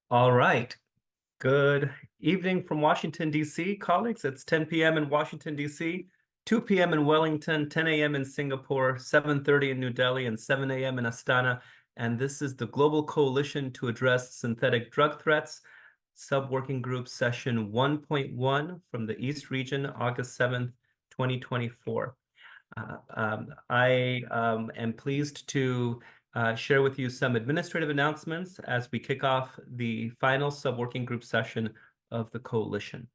All right. Good evening from Washington, D.C., colleagues. It's 10 p.m. in Washington, D.C., 2 p.m. in Wellington, 10 a.m. in Singapore, 7:30 in New Delhi, and 7 a.m. in Astana. And this is the Global Coalition to Address Synthetic Drug Threats, Sub-Working Group Session 1.1 from the East Region, August 7th, 2024. I am pleased to share with you some administrative announcements as we kick off the final sub-working group session of the coalition.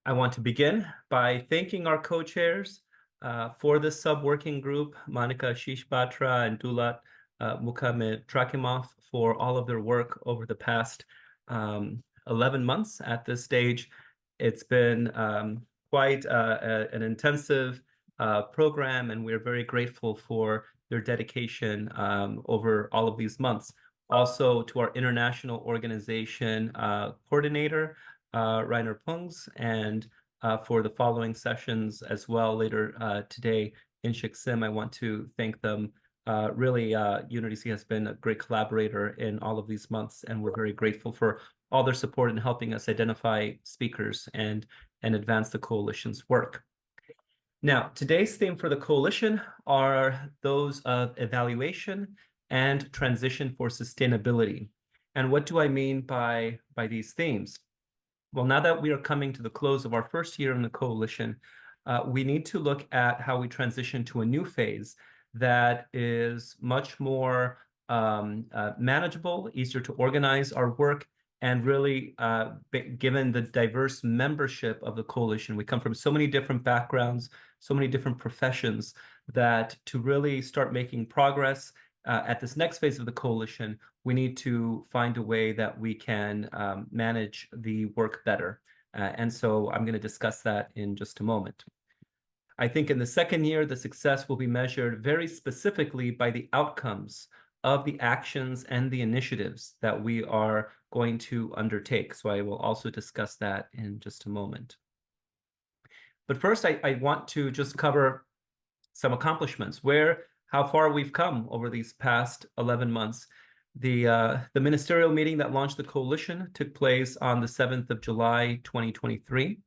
I want to begin by thanking our co-chairs for this sub-working group, Monica Shishbatra and Dulat Mukhamed-Trakimov, for all of their work over the past 11 months at this stage. It's been quite an intensive program, and we're very grateful for their dedication over all of these months. Also to our international organization coordinator, Rainer Pungs, and for the following sessions as well later today in Shiksim. I want to thank them. Really, UnityC has been a great collaborator in all of these months, and we're very grateful for all their support in helping us identify speakers and advance the coalition's work. Now, today's theme for the coalition are those of evaluation and transition for sustainability. And what do I mean by these themes? Well, now that we are coming to the close of our first year in the coalition, we need to look at how we transition to a new phase that is much more manageable, easier to organize our work, and really, given the diverse membership of the coalition, we come from so many different backgrounds, so many different professions, that to really start making progress at this next phase of the coalition, we need to find a way that we can manage the work better. And so I'm going to discuss that in just a moment. I think in the second year, the success will be measured very specifically by the outcomes of the actions and the initiatives that we are going to undertake. So I will also discuss that in just a moment. But first, I want to just cover some accomplishments, how far we've come over these past 11 months. The ministerial meeting that launched the coalition took place on the 7th of July, 2023,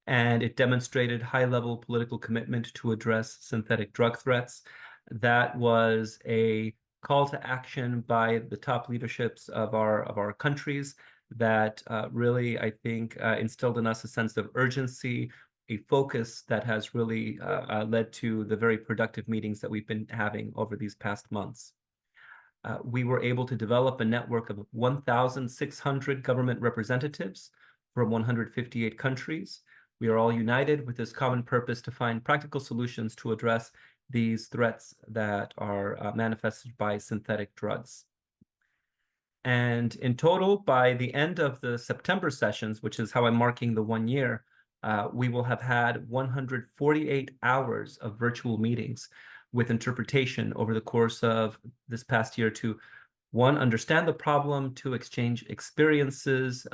and it demonstrated high-level political commitment to address synthetic drug threats. That was a call to action by the top leaderships of our countries that really, I think, instilled in us a sense of urgency, a focus that has really led to the very productive meetings that we've been having over these past months. We were able to develop a network of 1,600 government representatives from 158 countries. We are all united with this common purpose to find practical solutions to address these threats that are manifested by synthetic drugs. And in total, by the end of the September sessions, which is how I'm marking the 1 year, we will have had 148 hours of virtual meetings with interpretation over the course of this past year to, one, understand the problem, to exchange experiences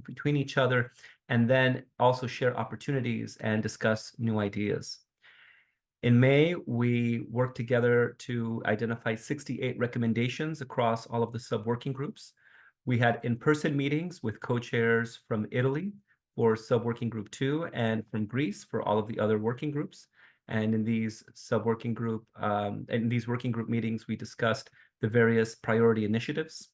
between each other, and then also share opportunities and discuss new ideas. In May, we worked together to identify 68 recommendations across all of the sub-working groups. We had in-person meetings with co-chairs from Italy for sub-working group 2 and from Greece for all of the other working groups. And in these working group meetings, we discussed the various priority initiatives.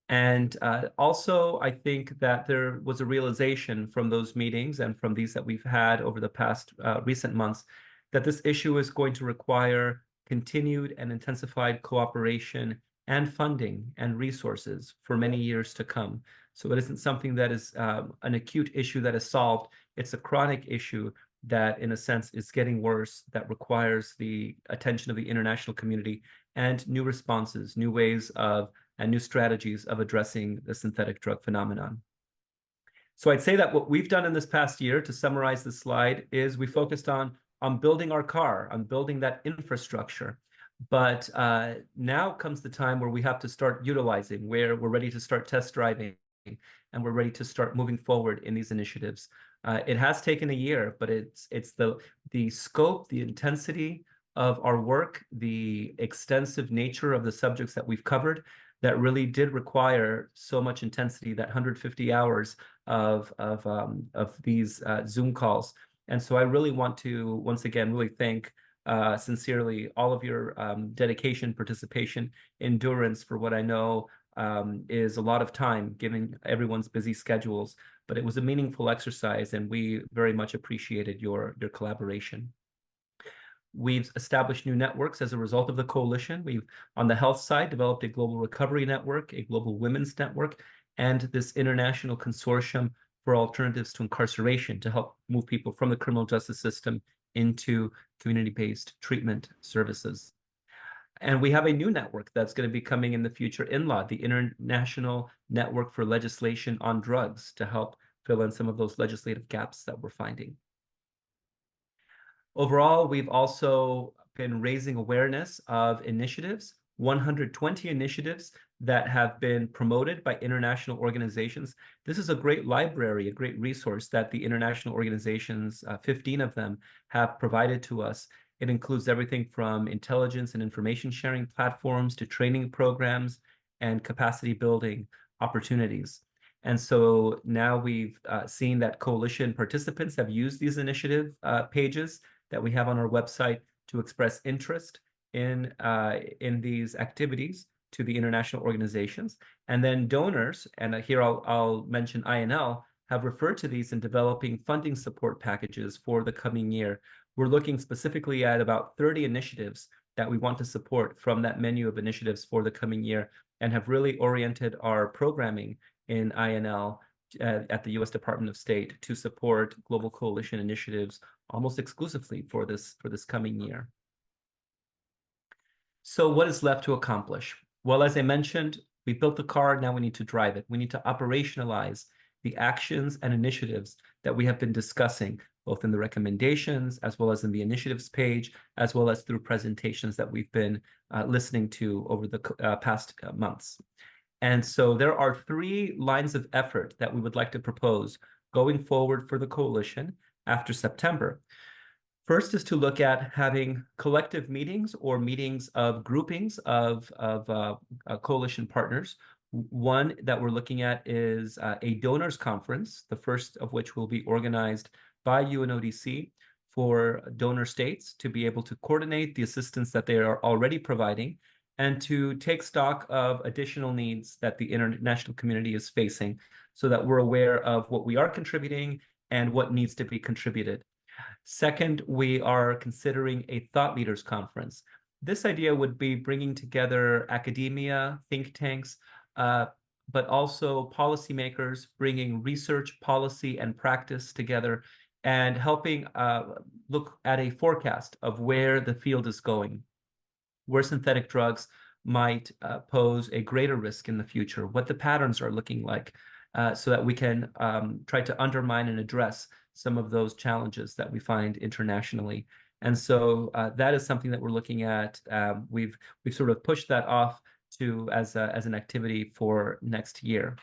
And also, I think that there was a realization from those meetings and from these that we've had over the past recent months that this issue is going to require continued and intensified cooperation and funding and resources for many years to come. So it isn't something that is an acute issue that is solved. It's a chronic issue that, in a sense, is getting worse, that requires the attention of the international community and new responses, new ways of, and new strategies of addressing the synthetic drug phenomenon. So I'd say that what we've done in this past year, to summarize this slide, is we focused on building our car, on building that infrastructure. But now comes the time where we have to start utilizing, where we're ready to start test driving, and we're ready to start moving forward in these initiatives. It has taken a year, but it's the scope, the intensity of our work, the extensive nature of the subjects that we've covered that really did require so much intensity, that 150 hours of these Zoom calls. And so I really want to once again really thank sincerely all of your dedication, participation, endurance for what I know is a lot of time given everyone's busy schedules. But it was a meaningful exercise, and we very much appreciated your collaboration. We've established new networks as a result of the coalition. We've, on the health side, developed a global recovery network, a global women's network, and this international consortium for alternatives to incarceration to help move people from the criminal justice system into community-based treatment services. And we have a new network that's going to be coming in the future, INLAW, the International Network for Legislation on Drugs, to help fill in some of those legislative gaps that we're finding. Overall, we've also been raising awareness of initiatives, 120 initiatives that have been promoted by international organizations. This is a great library, a great resource that the international organizations, 15 of them, have provided to us. It includes everything from intelligence and information sharing platforms to training programs and capacity building opportunities. And so now we've seen that coalition participants have used these initiative pages that we have on our website to express interest in these activities to the international organizations. And then donors, and here I'll mention INL, have referred to these in developing funding support packages for the coming year. We're looking specifically at about 30 initiatives that we want to support from that menu of initiatives for the coming year, and have really oriented our programming in INL at the U.S. Department of State to support global coalition initiatives almost exclusively for this coming year. So what is left to accomplish? Well, as I mentioned, we built the car, now we need to drive it. We need to operationalize the actions and initiatives that we have been discussing, both in the recommendations, as well as in the initiatives page, as well as through presentations that we've been listening to over the past months. And so there are 3 lines of effort that we would like to propose going forward for the coalition after September. First is to look at having collective meetings or meetings of groupings of coalition partners. One that we're looking at is a donors conference, the first of which will be organized by UNODC for donor states to be able to coordinate the assistance that they are already providing and to take stock of additional needs that the international community is facing so that we're aware of what we are contributing and what needs to be contributed. Second, we are considering a thought leaders conference. This idea would be bringing together academia, think tanks, but also policymakers, bringing research, policy, and practice together and helping look at a forecast of where the field is going, where synthetic drugs might pose a greater risk in the future, what the patterns are looking like, so that we can try to undermine and address some of those challenges that we find internationally. And so that is something that we're looking at. We've sort of pushed that off to as an activity for next year.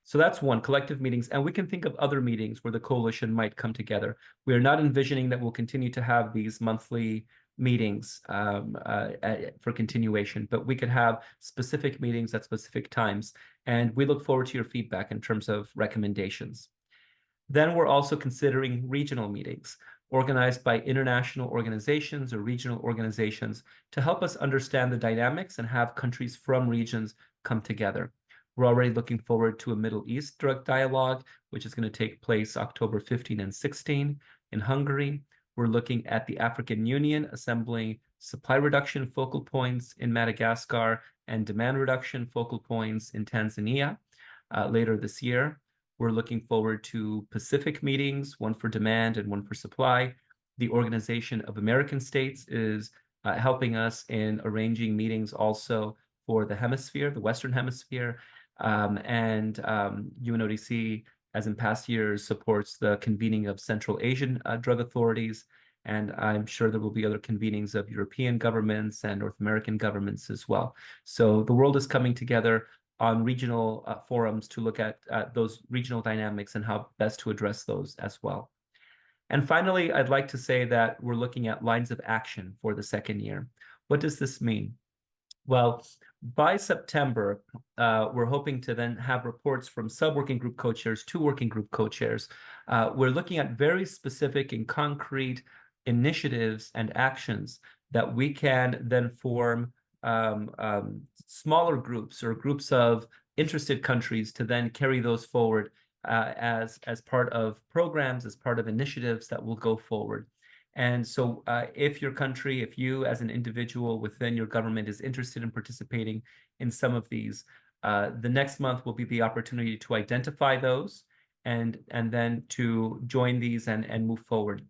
So that's one, collective meetings. And we can think of other meetings where the coalition might come together. We are not envisioning that we'll continue to have these monthly meetings for continuation, but we could have specific meetings at specific times. And we look forward to your feedback in terms of recommendations. Then we're also considering regional meetings organized by international organizations or regional organizations to help us understand the dynamics and have countries from regions come together. We're already looking forward to a Middle East drug dialogue, which is going to take place October 15 and 16 in Hungary. We're looking at the African Union assembling supply reduction focal points in Madagascar and demand reduction focal points in Tanzania later this year. We're looking forward to Pacific meetings, one for demand and one for supply. The Organization of American States is helping us in arranging meetings also for the hemisphere, the Western Hemisphere, and UNODC, as in past years, supports the convening of Central Asian drug authorities, and I'm sure there will be other convenings of European governments and North American governments as well. So the world is coming together. on regional forums to look at those regional dynamics and how best to address those as well. And finally, I'd like to say that we're looking at lines of action for the second year. What does this mean? Well, by September, we're hoping to then have reports from sub-working group co-chairs to working group co-chairs. We're looking at very specific and concrete initiatives and actions that we can then form smaller groups or groups of interested countries to then carry those forward as part of programs, as part of initiatives that will go forward. And so if your country, if you as an individual within your government is interested in participating in some of these, the next month will be the opportunity to identify those and then to join these and move forward.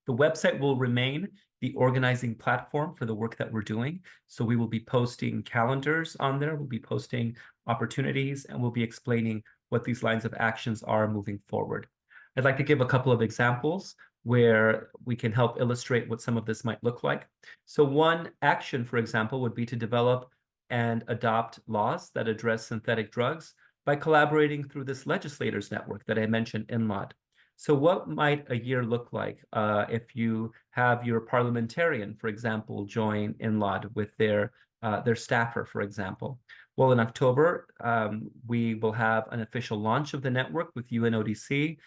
The website will remain the organizing platform for the work that we're doing. So we will be posting calendars on there, we'll be posting opportunities, and we'll be explaining what these lines of actions are moving forward. I'd like to give a couple of examples where we can help illustrate what some of this might look like. So one action, for example, would be to develop and adopt laws that address synthetic drugs by collaborating through this legislators network that I mentioned, INLAD. So what might a year look like if you have your parliamentarian, for example, join INLAD with their staffer, for example? Well, in October, we will have an official launch of the network with UNODC.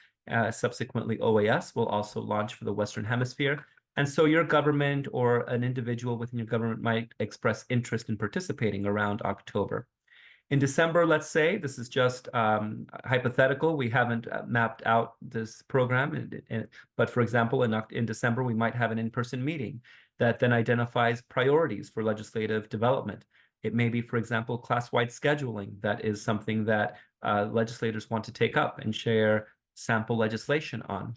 Subsequently, OAS will also launch for the Western Hemisphere. And so your government or an individual within your government might express interest in participating around October. In December, let's say, this is just hypothetical. We haven't mapped out this program. But for example, in December, we might have an in-person meeting that then identifies priorities for legislative development. It may be, for example, class-wide scheduling. That is something that legislators want to take up and share sample legislation on.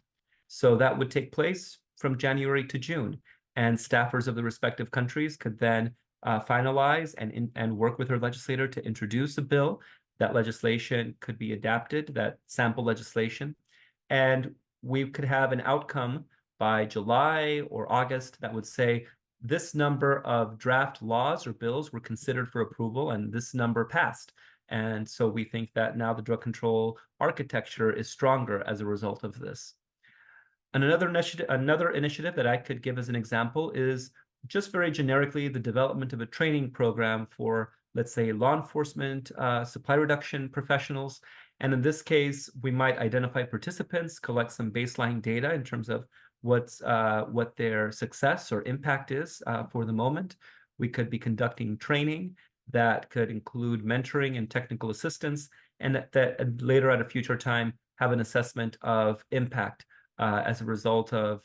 So that would take place from January to June. And staffers of the respective countries could then finalize and work with her legislator to introduce a bill. That legislation could be adapted, that sample legislation, and we could have an outcome by July or August that would say this number of draft laws or bills were considered for approval and this number passed. And so we think that now the drug control architecture is stronger as a result of this. And another initiative that I could give as an example is just very generically the development of a training program for, let's say, law enforcement, supply reduction professionals. And in this case, we might identify participants, collect some baseline data in terms of what their success or impact is for the moment. We could be conducting training that could include mentoring and technical assistance, and that later at a future time have an assessment of impact as a result of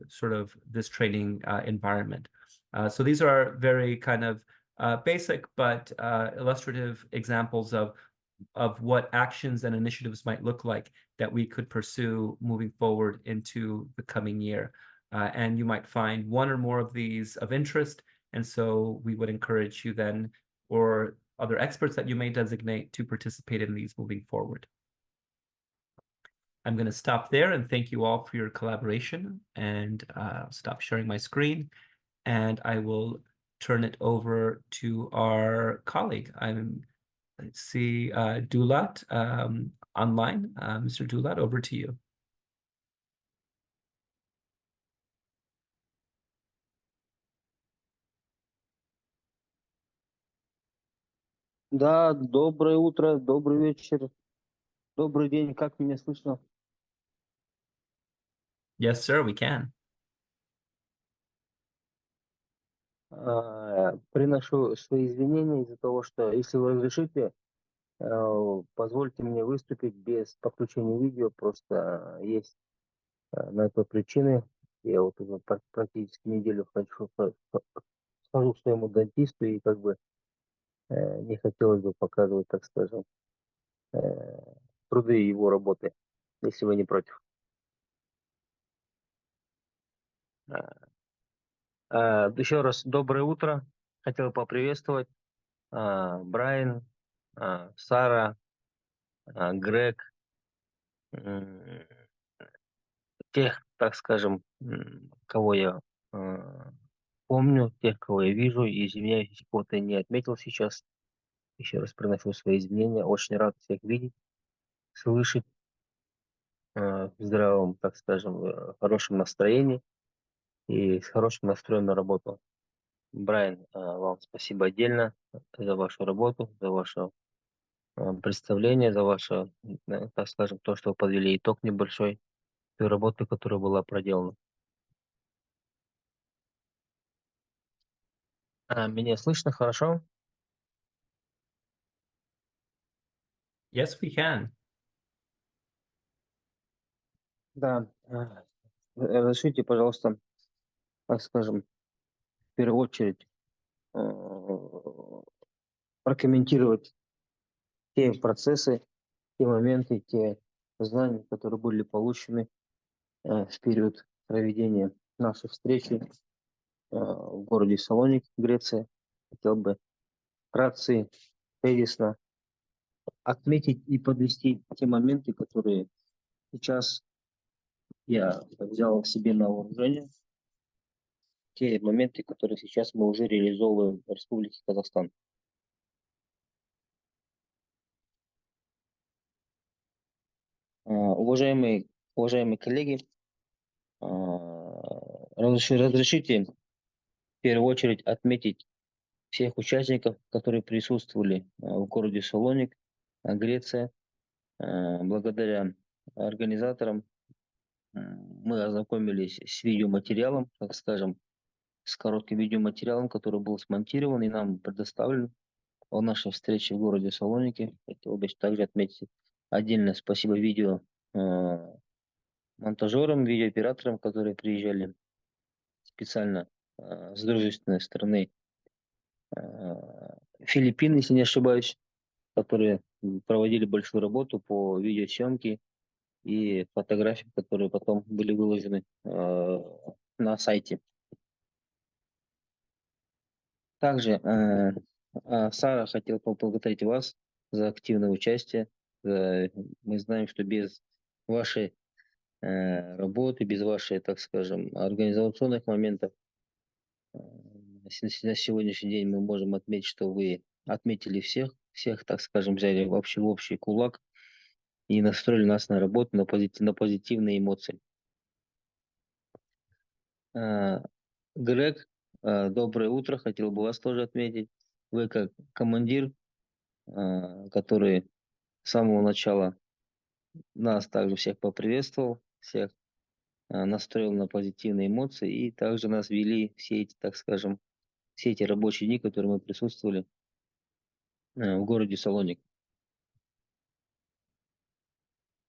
sort of this training environment. So these are very kind of basic but illustrative examples of what actions and initiatives might look like that we could pursue moving forward into the coming year. And you might find one or more of these of interest, and so we would encourage you then, or other experts that you may designate, to participate in these moving forward. I'm going to stop there and thank you all for your collaboration, and stop sharing my screen, and I will turn it over to our colleague. Let's see, Dulat online. Mr. Dulat, over to you. Да, доброе утро, добрый вечер, добрый день. Как меня слышно? Yes, sir, we can. Приношу свои извинения из-за того, что, если вы разрешите, позвольте мне выступить без подключения видео. Просто есть на это причины. Я вот уже практически неделю схожу к своему дантисту, и как бы не хотелось бы показывать, так скажем, труды его работы, если вы не против. Еще раз доброе утро. Хотел поприветствовать Брайан, Сара, Грег, тех, так скажем, кого я помню, тех, кого я вижу. Извиняюсь, если кого-то не отметил сейчас. Еще раз приношу свои извинения. Очень рад всех видеть, слышать в здравом, так скажем, хорошем настроении и с хорошим настроем на работу. Брайан, вам спасибо отдельно за вашу работу, за ваше представление, за ваше, так скажем, то, что вы подвели итог небольшой той работы, которая была проделана. Меня слышно хорошо? Yes, we can. Да. Разрешите, пожалуйста, так скажем, в первую очередь прокомментировать те процессы, те моменты, те знания, которые были получены в период проведения нашей встречи в городе Салоник, Греция. Хотел бы вкратце, тезисно отметить и подвести те моменты, которые сейчас я взял к себе на вооружение, те моменты, которые сейчас мы уже реализовываем в Республике Казахстан. Уважаемые коллеги, разрешите в первую очередь отметить всех участников, которые присутствовали в городе Салоник, Греция. Благодаря организаторам мы ознакомились с видеоматериалом, так скажем, с коротким видеоматериалом, который был смонтирован и нам предоставлен о нашей встрече в городе Салоники. Хотел бы также отметить отдельное спасибо монтажерам, видеооператорам, которые приезжали специально с дружественной страны Филиппины, если не ошибаюсь, которые проводили большую работу по видеосъемке и фотографиям, которые потом были выложены на сайте. Также, Сара, хотел поблагодарить вас за активное участие. Мы знаем, что без вашей работы, без вашей, так скажем, организационных моментов, на сегодняшний день мы можем отметить, что вы отметили всех, так скажем, взяли в общий кулак и настроили нас на работу, на позитивные эмоции. Грег, доброе утро, хотел бы вас тоже отметить. Вы как командир, который с самого начала нас также всех поприветствовал, всех настроил на позитивные эмоции и также нас вели все эти, так скажем, все эти рабочие дни, которые мы присутствовали в городе Салоник.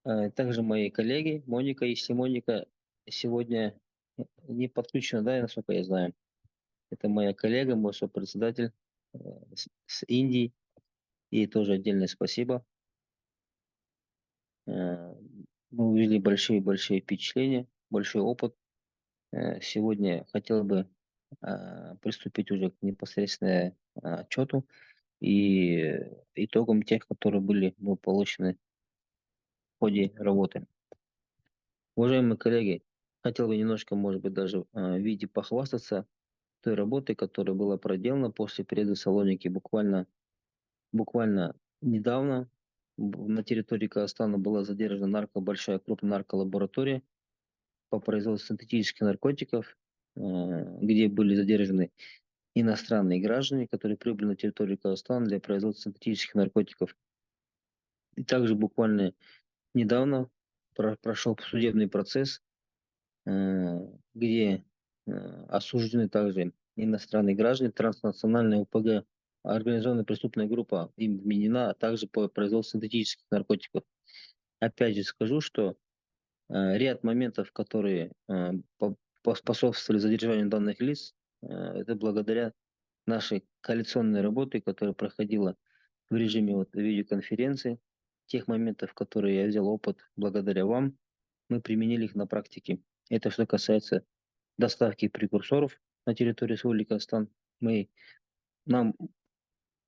Также мои коллеги Моника и Симоника сегодня не подключены, да, насколько я знаю. Это моя коллега, мой сопредседатель с Индии. Ей тоже отдельное спасибо. Мы увидели большие-большие впечатления, большой опыт. Сегодня хотел бы приступить уже к непосредственно отчету и итогам тех, которые были получены в ходе работы. Уважаемые коллеги, хотел бы немножко, может быть, даже в виде похвастаться той работой, которая была проделана после переезда Салоники буквально недавно. На территории Казахстана была задержана большая крупная нарколаборатория по производству синтетических наркотиков, где были задержаны иностранные граждане, которые прибыли на территорию Казахстана для производства синтетических наркотиков. И также буквально недавно прошел судебный процесс, где осуждены также иностранные граждане, транснациональная ОПГ, организованная преступная группа им вменена, а также по производству синтетических наркотиков. Опять же скажу, что ряд моментов, которые способствовали задержанию данных лиц, это благодаря нашей коалиционной работы, которая проходила в режиме видеоконференции. Тех моментов, которые я взял опыт благодаря вам, мы применили их на практике. Это что касается доставки прекурсоров на территорию Республики Казахстан. Нам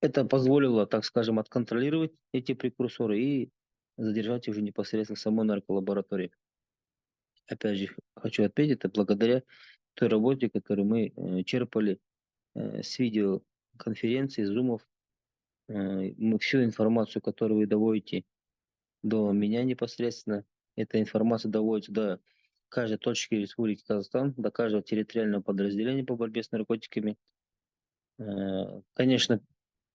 это позволило, так скажем, отконтролировать эти прекурсоры и задержать уже непосредственно в самой нарколаборатории. Опять же, хочу отметить, это благодаря той работе, которую мы черпали с видеоконференций, зумов всю информацию, которую вы доводите до меня непосредственно, эта информация доводится до каждой точки Республики Казахстан, до каждого территориального подразделения по борьбе с наркотиками. Конечно,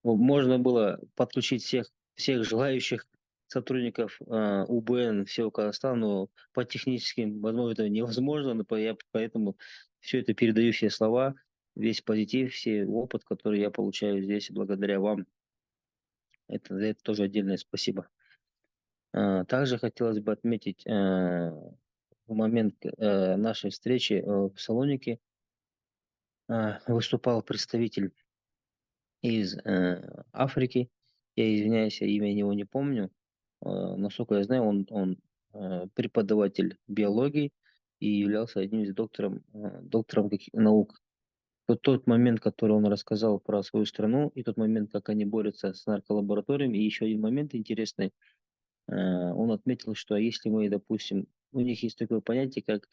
можно было подключить всех желающих сотрудников УБН всего Казахстана, но по техническим, возможно, это невозможно, но я поэтому все это передаю, все слова, весь позитив, все опыт, который я получаю здесь благодаря вам. За это тоже отдельное спасибо. Также хотелось бы отметить в момент нашей встречи в Салонике выступал представитель из Африки. Я извиняюсь, я имя его не помню. Насколько я знаю, он преподаватель биологии и являлся одним из доктором наук. Тот момент, который он рассказал про свою страну, и тот момент, как они борются с нарколабораториями, и еще один момент интересный, он отметил, что если мы, допустим, у них есть такое понятие, как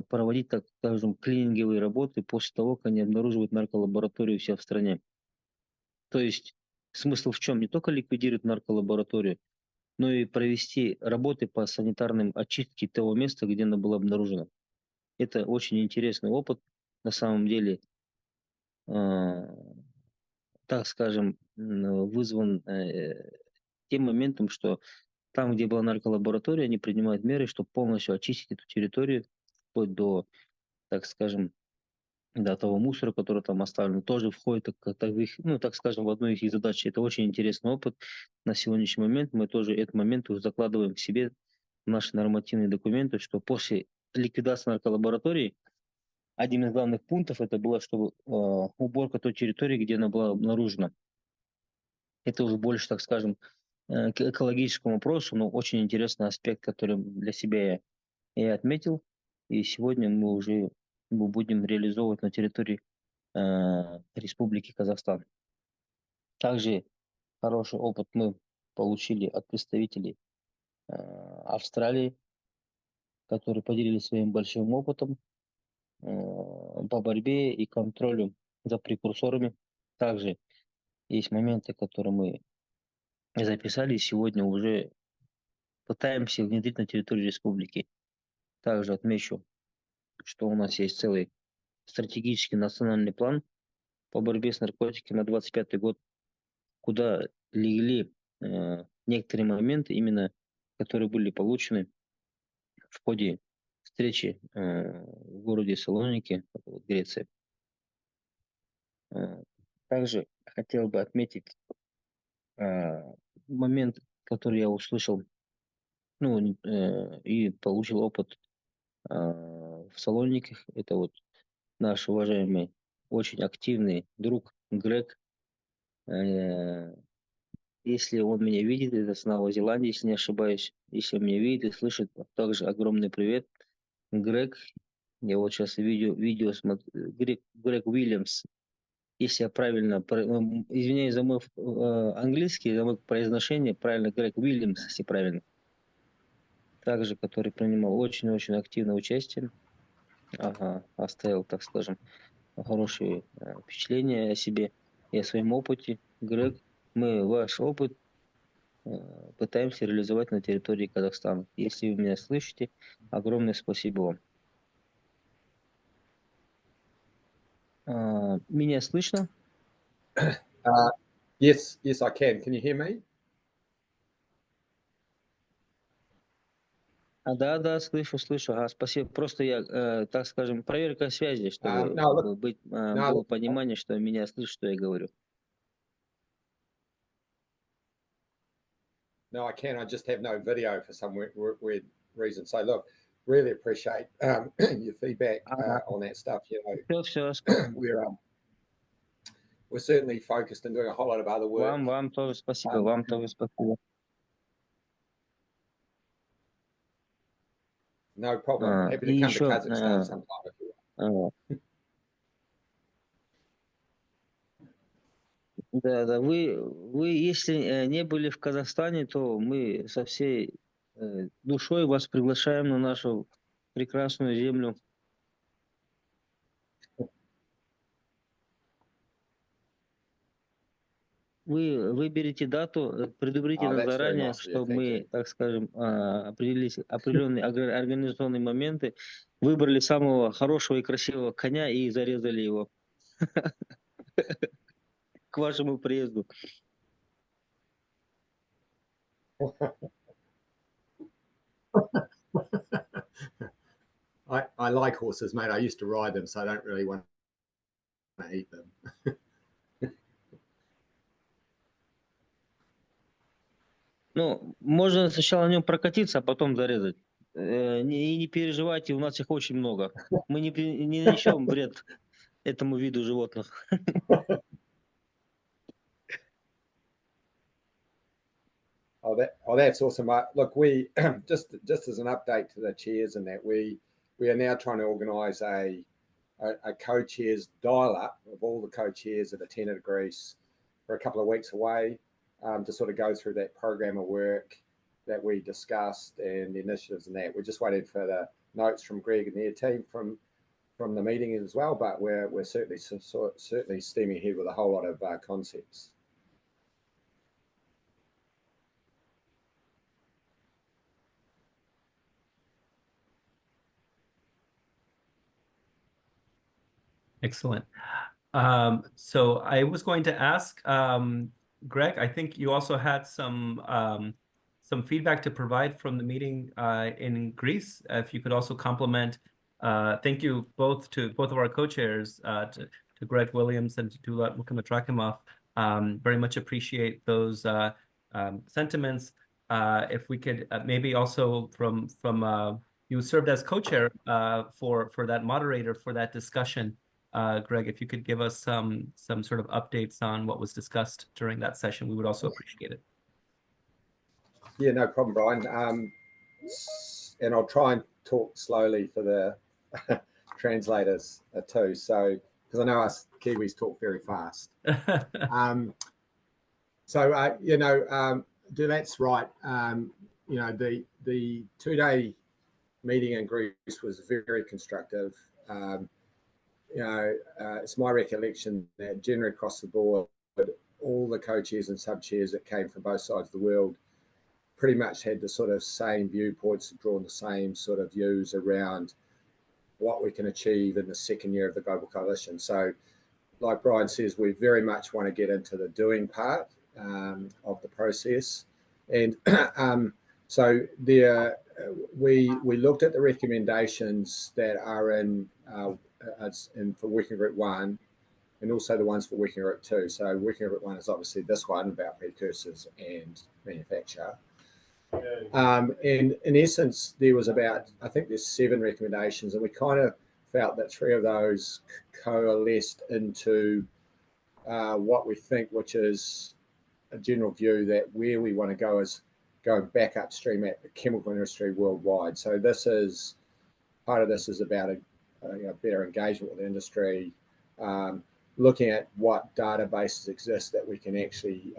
проводить, так скажем, клининговые работы после того, как они обнаруживают нарколабораторию у себя в стране. То есть смысл в чем? Не только ликвидировать нарколабораторию, но и провести работы по санитарным очистке того места, где она была обнаружена. Это очень интересный опыт, на самом деле, э, так скажем, вызван тем моментом, что там, где была нарколаборатория, они принимают меры, чтобы полностью очистить эту территорию, вплоть до, так скажем, до того мусора, который там оставлен, тоже входит в их, ну, так скажем, в одну из их задач. Это очень интересный опыт. На сегодняшний момент мы тоже этот момент уже закладываем к себе в наши нормативные документы, что после ликвидации нарколаборатории один из главных пунктов это было, чтобы уборка той территории, где она была обнаружена. Это уже больше, так скажем, к экологическому вопросу, но очень интересный аспект, который для себя я отметил. И сегодня мы будем реализовывать на территории Республики Казахстан. Также хороший опыт мы получили от представителей Австралии, которые поделились своим большим опытом по борьбе и контролю за прекурсорами. Также есть моменты, которые мы записали и сегодня уже пытаемся внедрить на территории республики. Также отмечу, что у нас есть целый стратегический национальный план по борьбе с наркотиками на 2025 год, куда легли некоторые моменты, именно которые были получены в ходе встречи в городе Салоники, вот, Греция. Э, Также хотел бы отметить момент, который я услышал, ну, и получил опыт в Салониках. Это вот наш уважаемый, очень активный друг Грег. Э, Если он меня видит, это с Новой Зеландии, если не ошибаюсь. Если он меня видит и слышит, также огромный привет. Грег, я вот сейчас видео смотрю, Грег Уильямс. Если я правильно, извиняюсь за мой английский, за мое произношение, правильно, Грег Уильямс, если правильно. Также, который принимал очень-очень активное участие, оставил, так скажем, хорошие впечатления о себе и о своем опыте. Грег, мы ваш опыт пытаемся реализовать на территории Казахстана. Если вы меня слышите, огромное спасибо вам. Меня слышно? Uh, yes, I can. Can you hear me? Да, слышу. Спасибо. Просто я, так скажем, проверка связи, чтобы No, look, no, было look, понимание, что меня слышат, что я говорю. no, I can. I just have no video for some weird reason. So, look, really appreciate your feedback on that stuff. You Все, know, we're certainly focused and doing a whole lot of other work. вам тоже спасибо, вам тоже спасибо. No problem. Happy И to come to еще, Kazakhstan sometime if you want. да, вы, если не были в Казахстане, то мы со всей душой вас приглашаем на нашу прекрасную землю. вы выберете дату, предупредите Oh, нас that's very заранее, nice of you. чтобы Thank you. мы, так скажем, определились определенные организационные моменты, выбрали самого хорошего и красивого коня и зарезали его к вашему приезду. I like horses, mate. I used to ride them, so I don't really want to eat them. Ну, можно сначала на нем прокатиться, а потом зарезать. И не переживайте, у нас их очень много. Мы не нанесем вред этому виду животных. That's awesome. Look, we just as an update to the chairs and that we are now trying to organise a co-chairs dial-up of all the co-chairs that attended Greece for a couple of weeks away to sort of go through that program of work that we discussed and the initiatives and that. We're just waiting for the notes from Greg and their team from the meeting as well, but we're certainly steaming ahead with a whole lot of concepts. Excellent. So I was going to ask Greg, I think you also had some feedback to provide from the meeting in Greece. If you could also compliment, thank you both of our co-chairs, to Greg Williams and to Dula Mukamatrakimov. Very much appreciate those sentiments. If we could maybe also from you served as co-chair for that moderator for that discussion. Greg, if you could give us some sort of updates on what was discussed during that session, we would also appreciate it. Yeah, no problem, Brian. And I'll try and talk slowly for the translators too. So, because I know us Kiwis talk very fast. That's right. The 2-day meeting in Greece was very constructive. It's my recollection that generally across the board, all the co-chairs and sub-chairs that came from both sides of the world pretty much had the sort of same viewpoints, drawn the same sort of views around what we can achieve in the second year of the Global Coalition. So, like Brian says, we very much want to get into the doing part of the process. And so there, we looked at the recommendations that are in for Working Group 1 and also the ones for Working Group 2. So Working Group 1 is obviously this one about precursors and manufacture. And in essence, there was I think there's 7 recommendations, and we kind of felt that 3 of those coalesced into what we think, which is a general view that where we want to go is going back upstream at the chemical industry worldwide. So part of this is about a better engagement with the industry, looking at what databases exist that we can actually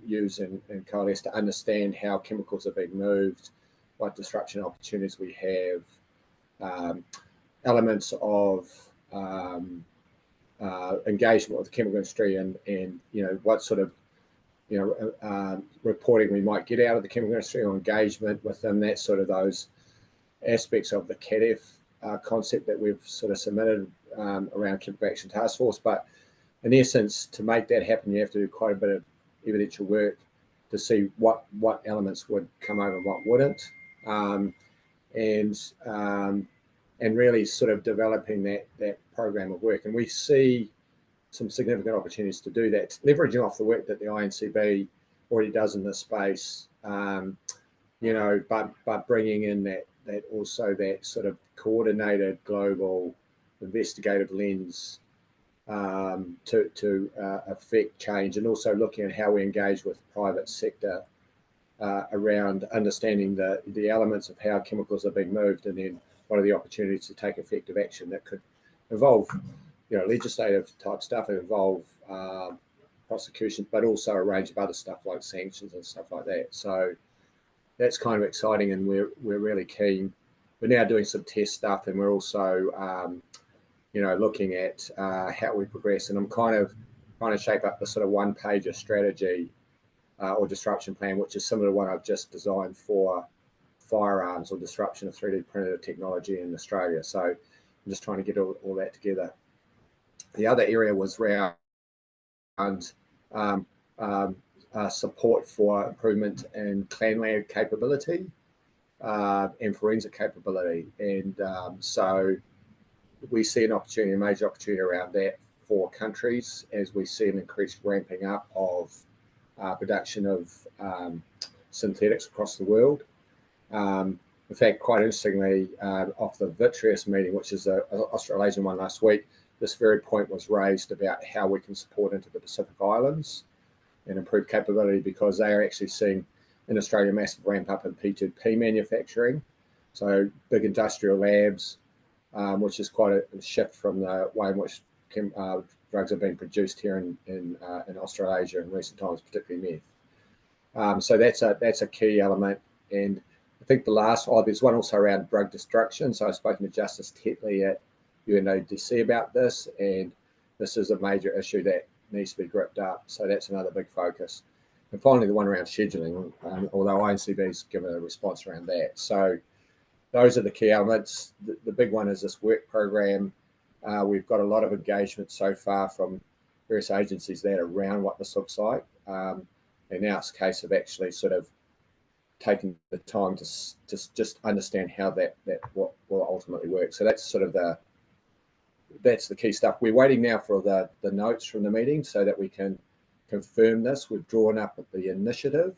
use and coalesce to understand how chemicals are being moved, what disruption opportunities we have, elements of engagement with the chemical industry and what sort of reporting we might get out of the chemical industry or engagement with them, that sort of those aspects of the CADF concept that we've sort of submitted around Chemical Action Task Force. But in essence, to make that happen, you have to do quite a bit of evidential work to see what elements would come over and what wouldn't, and really sort of developing that program of work. And we see some significant opportunities to do that, leveraging off the work that the INCB already does in this space, but bringing in that also that sort of coordinated global investigative lens to affect change, and also looking at how we engage with the private sector around understanding the elements of how chemicals are being moved, and then what are the opportunities to take effective action that could involve legislative type stuff, involve prosecutions, but also a range of other stuff like sanctions and stuff like that. So that's kind of exciting, and we're really keen. We're now doing some test stuff, and we're also looking at how we progress. And I'm kind of trying to shape up the sort of one-pager strategy or disruption plan, which is similar to one I've just designed for firearms or disruption of 3D printed technology in Australia. So I'm just trying to get all that together. The other area was around support for improvement in clan lab capability and forensic capability. And so we see an opportunity, a major opportunity around that for countries as we see an increased ramping up of production of synthetics across the world. In fact, quite interestingly, off the Vitreous meeting, which is an Australasian one last week, this very point was raised about how we can support into the Pacific Islands and improve capability, because they are actually seeing in Australia massive ramp up in P2P manufacturing. So big industrial labs, which is quite a shift from the way in which drugs are being produced here in Australasia in recent times, particularly meth. So that's a key element. And I think the last, there's one also around drug destruction. So I've spoken to Justice Tetley at UNODC about this, and this is a major issue that needs to be gripped up. So that's another big focus. And finally, the one around scheduling, although INCB's given a response around that. So those are the key elements. The big one is this work program. We've got a lot of engagement so far from various agencies that around what this looks like. And now it's a case of actually sort of taking the time to just understand how that what will ultimately work. So that's sort of that's the key stuff. We're waiting now for the notes from the meeting so that we can confirm this. We've drawn up the initiative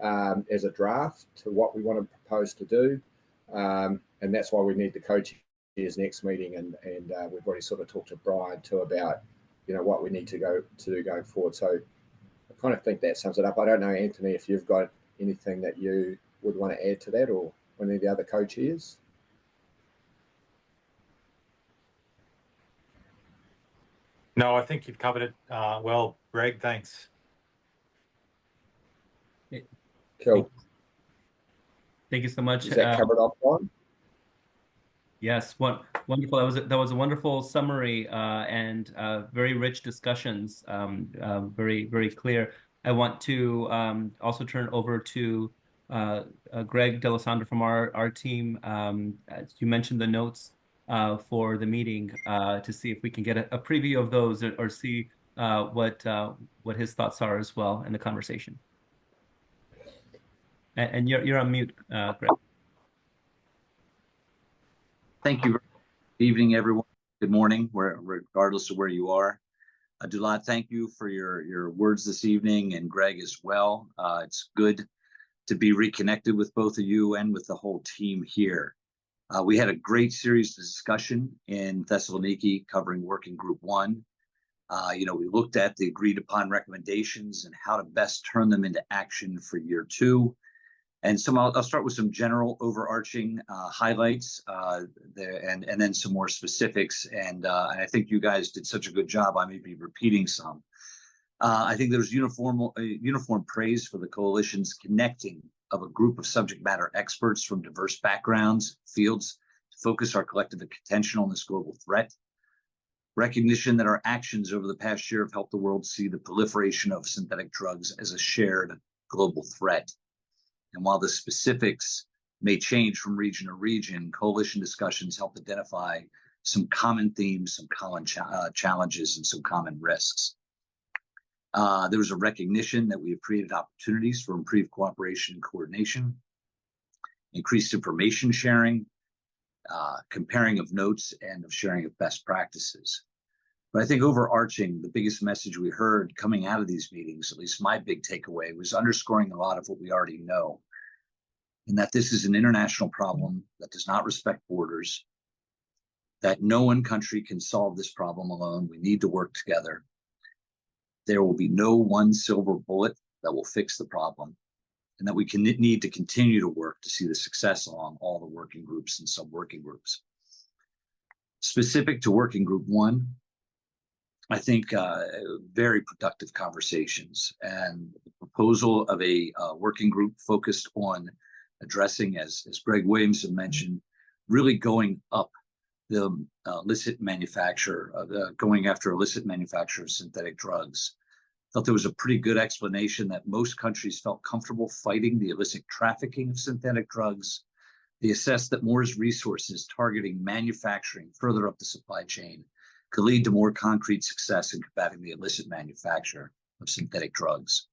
as a draft to what we want to propose to do. And that's why we need the co-chair's next meeting. And we've already sort of talked to Brian too about, what we need to do going forward. So I kind of think that sums it up. I don't know, Anthony, if you've got anything that you would want to add to that, or any of the other co-chairs. No, I think you've covered it well, Greg. Thanks. Cool. Thank you so much. Is that covered off, Brian? Yes, wonderful. That was a wonderful summary and very rich discussions. Very, very clear. I want to also turn over to Greg D'Alessandro from our team. You mentioned the notes for the meeting to see if we can get a preview of those or see what his thoughts are as well in the conversation. And you're on mute, Greg. Thank you. Good evening, everyone. Good morning, regardless of where you are. Dulad, thank you for your words this evening, and Greg as well. It's good to be reconnected with both of you and with the whole team here. We had a great series of discussion in Thessaloniki covering Working Group 1. We looked at the agreed upon recommendations and how to best turn them into action for year 2. And I'll start with some general overarching highlights there, and then some more specifics. And I think you guys did such a good job, I may be repeating some. I think there's uniform praise for the coalition's connecting of a group of subject matter experts from diverse backgrounds, fields, to focus our collective attention on this global threat. Recognition that our actions over the past year have helped the world see the proliferation of synthetic drugs as a shared global threat. And while the specifics may change from region to region, coalition discussions help identify some common themes, some common challenges, and some common risks. There was a recognition that we have created opportunities for improved cooperation and coordination, increased information sharing, comparing of notes, and of sharing of best practices. But I think overarching, the biggest message we heard coming out of these meetings, at least my big takeaway, was underscoring a lot of what we already know, and that this is an international problem that does not respect borders, that no one country can solve this problem alone. We need to work together. There will be no one silver bullet that will fix the problem, and that we need to continue to work to see the success along all the working groups and sub-working groups. Specific to Working Group 1, I think very productive conversations, and the proposal of a working group focused on addressing, as Greg Williamson mentioned, really going up the illicit manufacture, going after illicit manufacture of synthetic drugs. Felt there was a pretty good explanation that most countries felt comfortable fighting the illicit trafficking of synthetic drugs. They assessed that more resources targeting manufacturing further up the supply chain could lead to more concrete success in combating the illicit manufacture of synthetic drugs.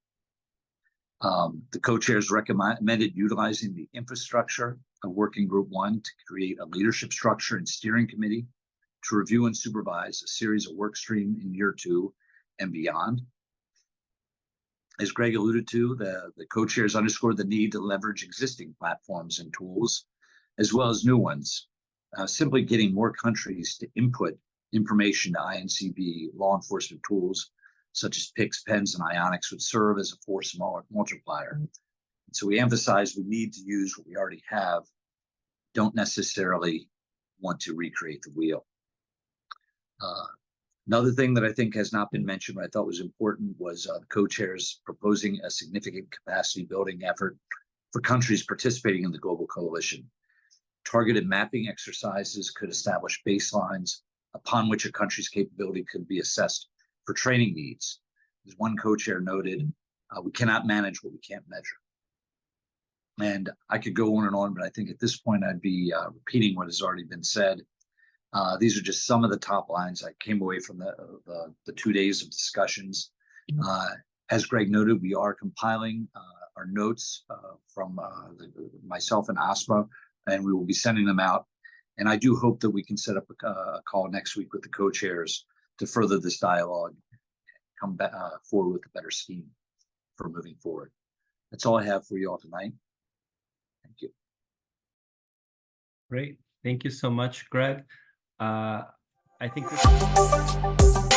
The co-chairs recommended utilizing the infrastructure of Working Group 1 to create a leadership structure and steering committee to review and supervise a series of work stream in year 2 and beyond. As Greg alluded to, the co-chairs underscored the need to leverage existing platforms and tools, as well as new ones. Simply getting more countries to input information to INCB law enforcement tools, such as PICs, PENs, and ionics, would serve as a force multiplier. And so we emphasize we need to use what we already have, don't necessarily want to recreate the wheel. Another thing that I think has not been mentioned, but I thought was important, was the co-chairs proposing a significant capacity building effort for countries participating in the global coalition. Targeted mapping exercises could establish baselines upon which a country's capability could be assessed for training needs. As one co-chair noted, we cannot manage what we can't measure. And I could go on, but I think at this point I'd be repeating what has already been said. These are just some of the top lines I came away from the 2 days of discussions. As Greg noted, we are compiling our notes from myself and ASPA, and we will be sending them out. And I do hope that we can set up a call next week with the co-chairs to further this dialogue, come back forward with a better scheme for moving forward. That's all I have for you all tonight. Thank you. Great. Thank you so much, Greg. I think this